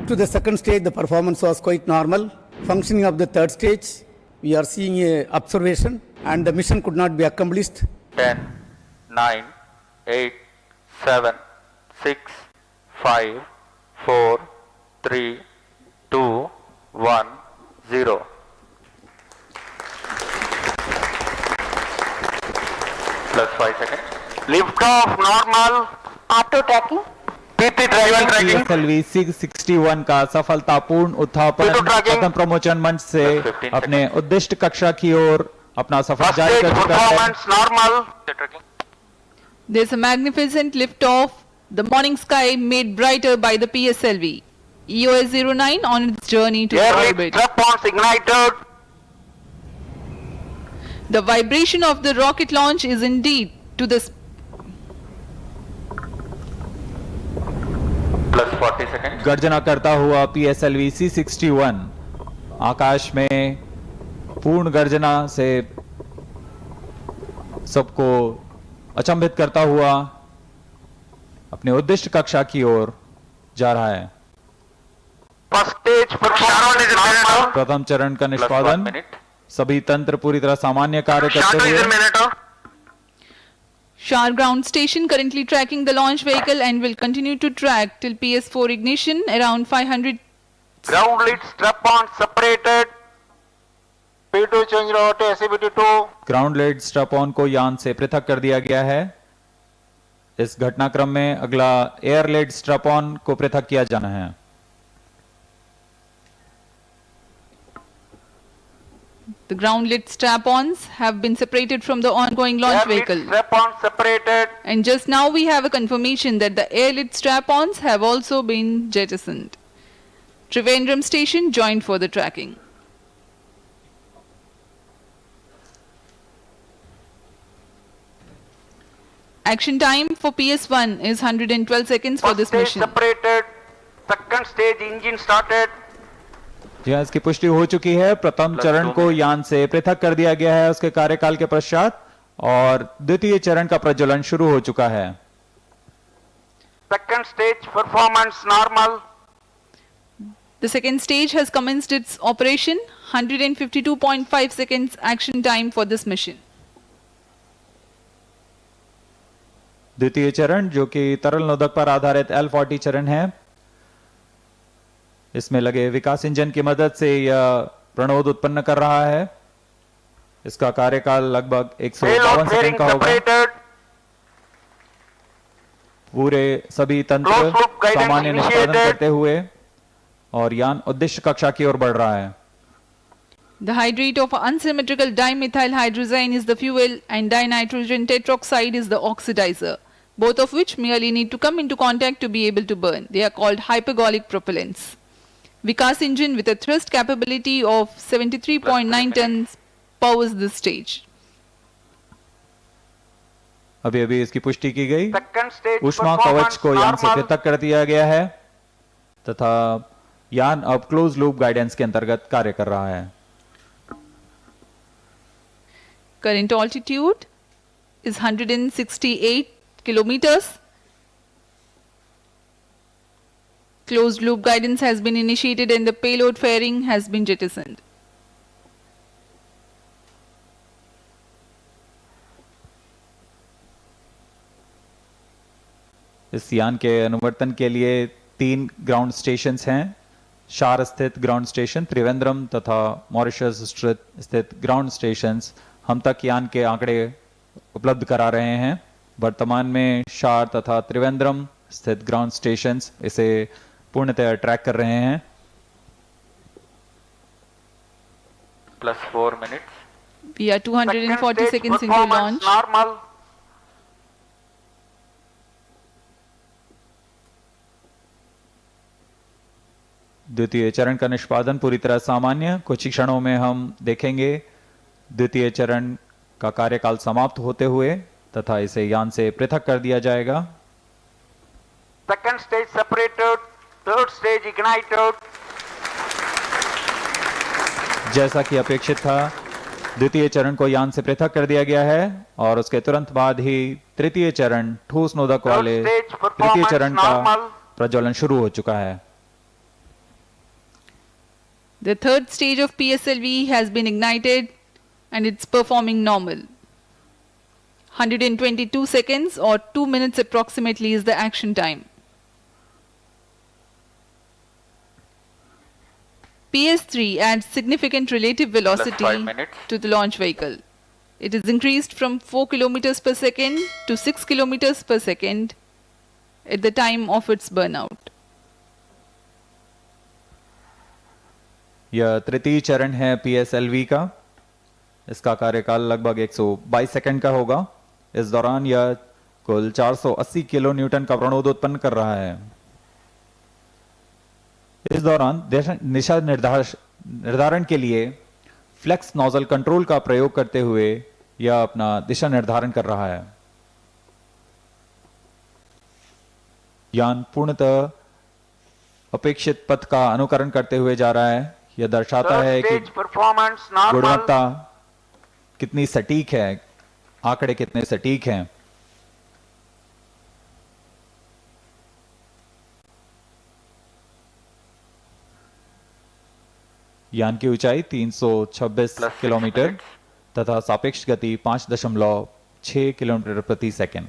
Up to the second stage, the performance was quite normal. Functioning of the third stage, we are seeing a observation and the mission could not be accomplished. 10, 9, 8, 7, 6, 5, 4, 3, 2, 1, 0. Plus 5 seconds. Lift off normal. Auto tracking. PT driver tracking. PSLV 661 का सफलतापूर्ण उत्थापन Auto tracking. प्रथम प्रमोचन मंच से Plus 15 अपने उद्दिष्ट कक्षा की ओर अपना सफर First जारी stage कर चुका है। performance normal. There's a magnificent liftoff. The morning sky made brighter by the PSLV. EOS-09 on its journey to Air lift orbit. strap-ons ignited. The vibration of the rocket launch is indeed to the Plus 40 seconds. गर्जना करता हुआ PSLV C61 आकाश में पूर्ण गर्जना से सबको अचंभित करता हुआ अपने उद्दिष्ट कक्षा की ओर जा रहा है। First stage performance normal. प्रथम चरण का Plus 1 निष्पादन, minute. सभी तंत्र पूरी तरह सामान्य कार्य करते हुए। Shar ground station currently tracking the launch vehicle and will continue to track till PS4 ignition around 500. Ground lead strap-on separated. P2 change route SCBT2. Ground लेड स्ट्रैप ऑन को यान से पृथक कर दिया गया है। इस घटनाक्रम में अगला एयर लेड स्ट्रैप ऑन को पृथक किया जाना है। The ground lit strap-ons have been separated from the ongoing launch Air lead vehicle. strap-on separated. And just now we have a confirmation that the air lit strap-ons have also been jettisoned. Trivandrum station joined for the tracking. Action time for PS1 is 112 seconds for First this stage mission. separated. Second stage engine started. जी हाँ, इसकी पुष्टि हो चुकी है। प्रथम Plus चरण 2 को यान से पृथक कर दिया गया है उसके कार्यकाल के पश्चात और द्वितीय चरण का प्रज्वलन शुरू हो चुका है। Second stage performance normal. The second stage has commenced its operation. 152.5 seconds action time for this mission. द्वितीय चरण जो कि तरल नोदक पर आधारित L40 चरण है, इसमें लगे विकास इंजन की मदद से यह प्रणोद उत्पन्न कर रहा है। इसका कार्यकाल लगभग 152 Payload सेकंड fairing का होगा। separated. पूरे सभी तंत्र Closed loop guidance सामान्य निष्पादन initiated. करते हुए और यान उद्दिष्ट कक्षा की ओर बढ़ रहा है। The hydrate of unsymmetrical dimethyl hydrazine is the fuel and dinitrogen tetroxide is the oxidizer, both of which merely need to come into contact to be able to burn. They are called hypergolic propellants. Vikas engine with a thrust capability of 73.9 tons powers this stage. अभी अभी इसकी पुष्टि की गई। Second stage ऊष्मा कवच performance को यान से normal. पृथक कर दिया गया है तथा यान अब क्लोज लूप गाइडेंस के अंतर्गत कार्य कर रहा है। Current altitude is 168 kilometers. Closed loop guidance has been initiated and the payload fairing has been jettisoned. इस यान के अनुवर्तन के लिए 3 ग्राउंड स्टेशंस हैं। शार स्थित ग्राउंड स्टेशन, त्रिवेंद्रम तथा मॉरिशस स्थित ग्राउंड स्टेशंस हम तक यान के आंकड़े उपलब्ध करा रहे हैं। वर्तमान में शार तथा त्रिवेंद्रम स्थित ग्राउंड स्टेशंस इसे पूर्णतः ट्रैक कर रहे हैं। Plus 4 minutes. We are 240 Second stage seconds into performance launch. normal. द्वितीय चरण का निष्पादन पूरी तरह सामान्य। कुछ ही क्षणों में हम देखेंगे द्वितीय चरण का कार्यकाल समाप्त होते हुए तथा इसे यान से पृथक कर दिया जाएगा। Second stage separated. Third stage ignited. जैसा कि अपेक्षित था, द्वितीय चरण को यान से पृथक कर दिया गया है और उसके तुरंत बाद ही तृतीय चरण ठोस नोदक वाले Third stage तृतीय चरण performance का normal. प्रज्वलन शुरू हो चुका है। The third stage of PSLV has been ignited and it's performing normal. 122 seconds or 2 minutes approximately is the action time. PS3 adds significant relative velocity 5 minutes. to the launch vehicle. It is increased from 4 kilometers per second to 6 kilometers per second at the time of its burnout. यह तृतीय चरण है PSLV का। इसका कार्यकाल लगभग 122 second का होगा। इस दौरान यह कुल 480 किलो न्यूटन का प्रणोद उत्पन्न कर रहा है। इस दौरान दिशा निर्धारण के लिए फ्लेक्स नोजल कंट्रोल का प्रयोग करते हुए यह अपना दिशा निर्धारण कर रहा है। यान पूर्णतः अपेक्षित पथ का अनुकरण करते हुए जा रहा है। यह दर्शाता है कि Stage performance normal. गुणवत्ता कितनी सटीक है, आंकड़े कितने सटीक हैं। यान की ऊंचाई 326 Plus 6 किलोमीटर minutes. तथा सापेक्ष गति 5.6 किलोमीटर प्रति सेकंड।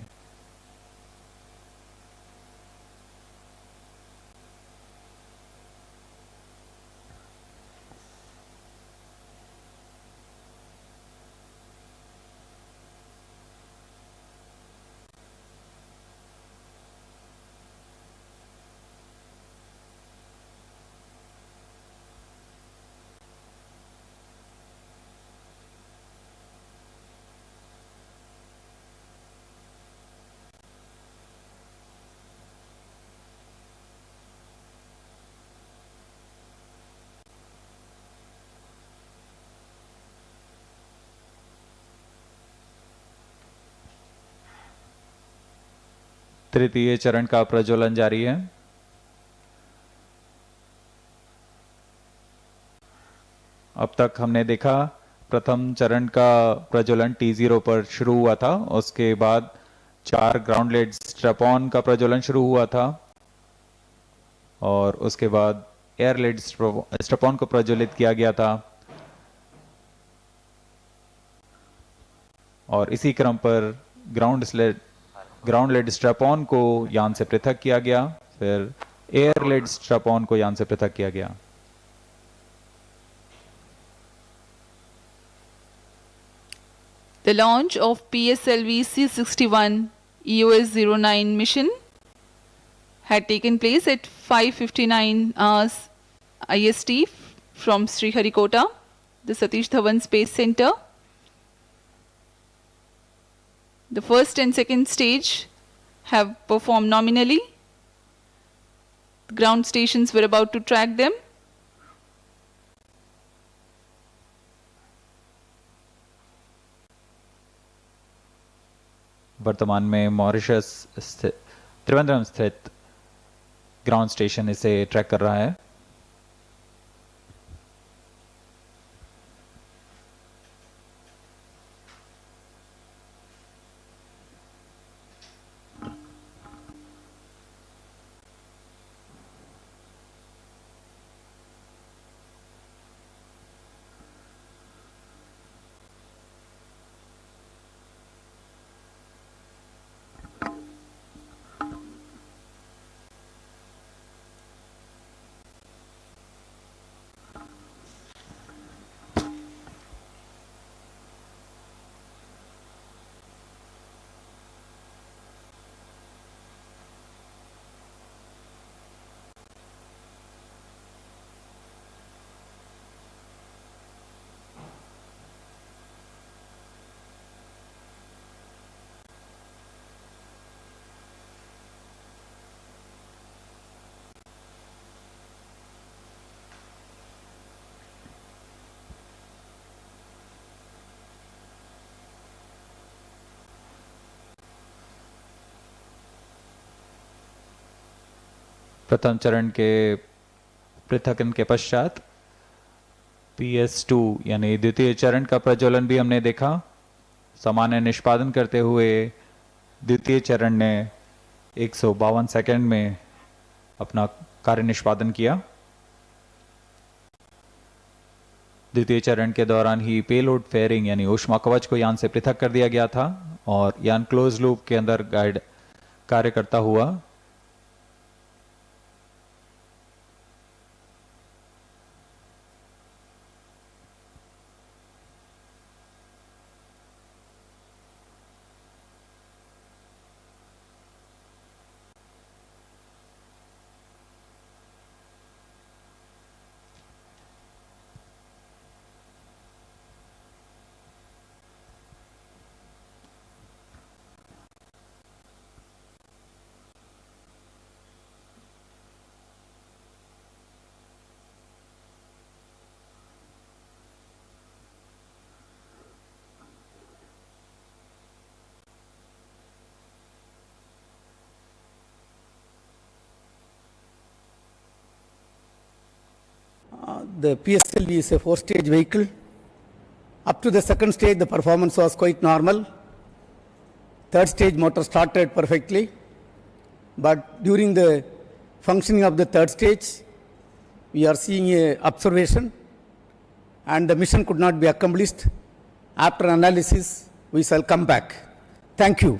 तृतीय चरण का प्रज्वलन जारी है। अब तक हमने देखा प्रथम चरण का प्रज्वलन T0 पर शुरू हुआ था। उसके बाद 4 ग्राउंड लेड स्ट्रैप-ऑन का प्रज्वलन शुरू हुआ था और उसके बाद एयर लेड स्ट्रैप-ऑन को प्रज्वलित किया गया था और इसी क्रम पर ग्राउंड लेड स्ट्रैप-ऑन को यान से पृथक किया गया, फिर एयर लेड स्ट्रैप-ऑन को यान से पृथक किया गया। The launch of PSLV C61 EOS-09 mission had taken place at 5:59 hours IST from Sriharikota, the Satish Dhawan Space Center. The first and second stage have performed nominally. The ground stations were about to track them. वर्तमान में Mauritius स्थित त्रिवेंद्रम स्थित ground station इसे track कर रहा है। प्रथम चरण के पृथकन के पश्चात PS2 यानी द्वितीय चरण का प्रज्वलन भी हमने देखा। सामान्य निष्पादन करते हुए द्वितीय चरण ने 152 सेकंड में अपना कार्य निष्पादन किया। द्वितीय चरण के दौरान ही पेलोड फेयरिंग यानी ऊष्मा कवच को यान से पृथक कर दिया गया था और यान क्लोज लूप के अंदर गाइड कार्य करता हुआ The PSL is a 4-stage vehicle. Up to the second stage, the performance was quite normal. Third stage motor started perfectly. But during the functioning of the third stage, we are seeing a observation and the mission could not be accomplished. After analysis, we shall come back. Thank you.